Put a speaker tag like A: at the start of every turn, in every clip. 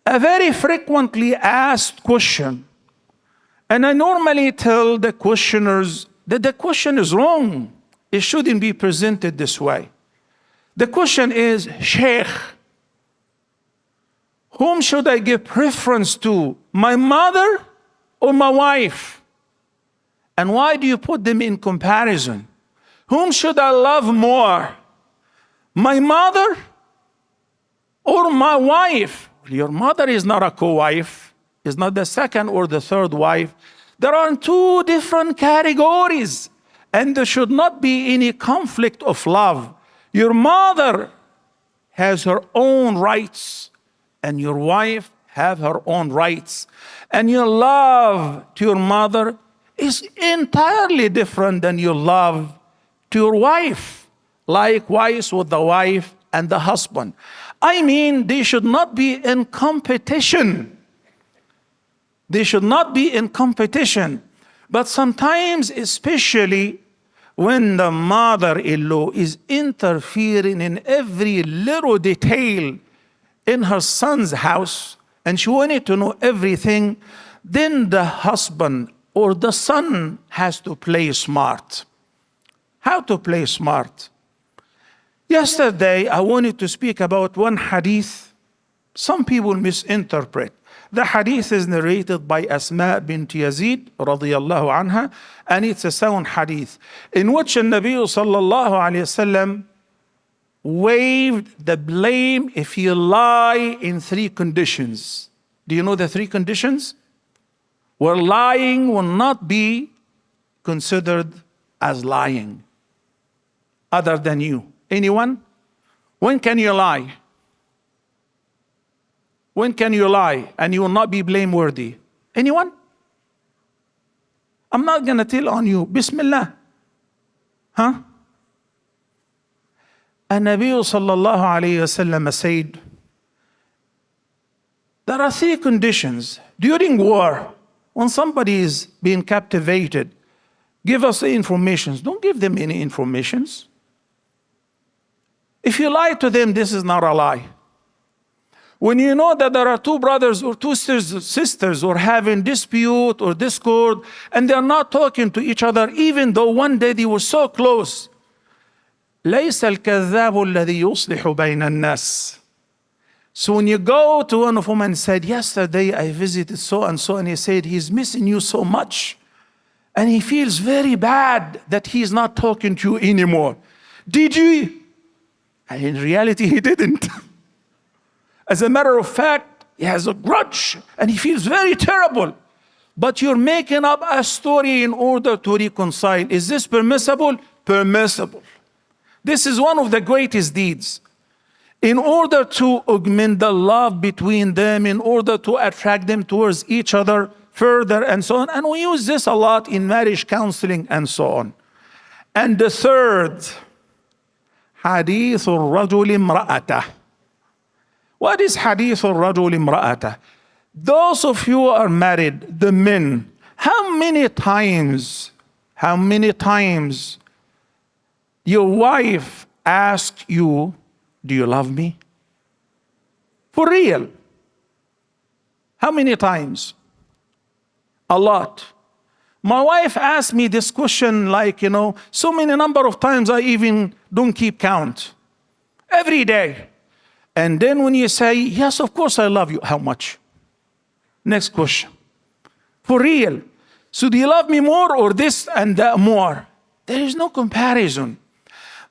A: A very frequently asked question. And I normally tell the questioners that the question is wrong. It shouldn't be presented this way. The question is, Sheikh, whom should I give preference to, my mother or my wife? And why do you put them in comparison? Whom should I love more, my mother or my wife? Your mother is not a co-wife, is not the second or the third wife. There are two different categories, and there should not be any conflict of love. Your mother has her own rights, and your wife have her own rights. And your love to your mother is entirely different than your love to your wife. Likewise with the wife and the husband. I mean, they should not be in competition. They should not be in competition. But sometimes, especially when the mother-in-law is interfering in every little detail in her son's house, and she wanted to know everything, then the husband or the son has to play smart. How to play smart? Yesterday, I wanted to speak about one hadith. Some people misinterpret. The hadith is narrated by Asma bint Yazid radiyallahu anha, and it's a sound hadith in which the Nabi sallallahu alayhi wasallam waived the blame if you lie in three conditions. Do you know the three conditions? Where lying will not be considered as lying other than you. Anyone? When can you lie? When can you lie and you will not be blameworthy? Anyone? I'm not going to tell on you. Bismillah. Huh? And Nabi sallallahu alayhi wasallam said, there are three conditions. During war, when somebody is being captivated, give us the information. Don't give them any informations. If you lie to them, this is not a lie. When you know that there are two brothers or two sisters or having dispute or discord, and they're not talking to each other, even though one day they were so close. ليس الكذاب الذي يصلح بين الناس. So when you go to one of them and said, yesterday I visited so and so, and he said he's missing you so much, and he feels very bad that he's not talking to you anymore. Did you? And in reality, he didn't. As a matter of fact, he has a grudge and he feels very terrible. But you're making up a story in order to reconcile. Is this permissible? Permissible. This is one of the greatest deeds. In order to augment the love between them, in order to attract them towards each other further and so on. And we use this a lot in marriage counseling and so on. And the third, حديث الرجل امرأته. What is حديث الرجل امرأته? Those of you who are married, the men, how many times your wife asked you, do you love me? For real. How many times? A lot. My wife asked me this question so many number of times I even don't keep count. Every day. And then when you say, yes, of course I love you. How much? Next question. For real. So do you love me more or this and that more? There is no comparison.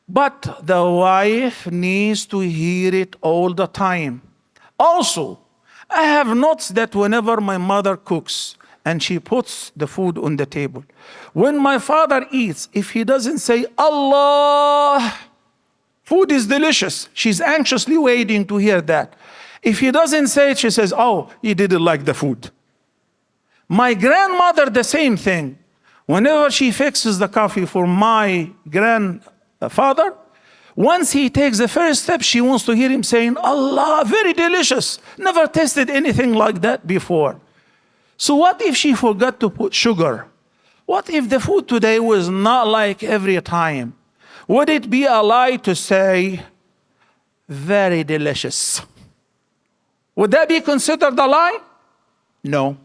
A: But the wife needs to hear it all the time. Also, I have noticed that whenever my mother cooks and she puts the food on the table, when my father eats, if he doesn't say, Allah, food is delicious, she's anxiously waiting to hear that. If he doesn't say it, she says, oh, he didn't like the food. My grandmother, the same thing. Whenever she fixes the coffee for my grandfather, once he takes the first step, she wants to hear him saying, Allah, very delicious. Never tasted anything like that before. So what if she forgot to put sugar? What if the food today was not like every time? Would it be a lie to say, very delicious? Would that be considered a lie? No.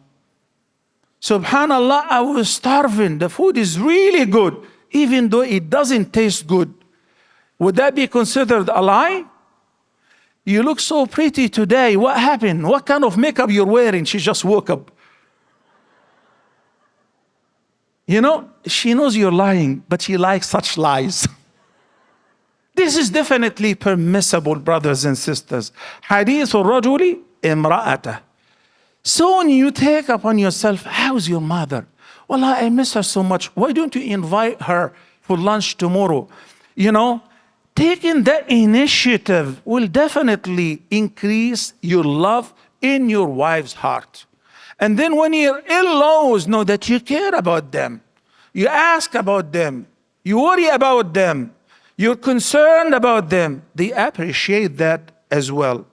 A: Subhanallah, I was starving. The food is really good, even though it doesn't taste good. Would that be considered a lie? You look so pretty today. What happened? What kind of makeup you're wearing? She just woke up. You know, she knows you're lying, but she likes such lies. This is definitely permissible, brothers and sisters. Hadith al-rajuli imra'atah. Soon you take upon yourself, how's your mother? Wallah, I miss her so much. Why don't you invite her for lunch tomorrow? You know, taking that initiative will definitely increase your love in your wife's heart. And then when your in-laws know that you care about them, you ask about them, you worry about them, you're concerned about them, they appreciate that as well.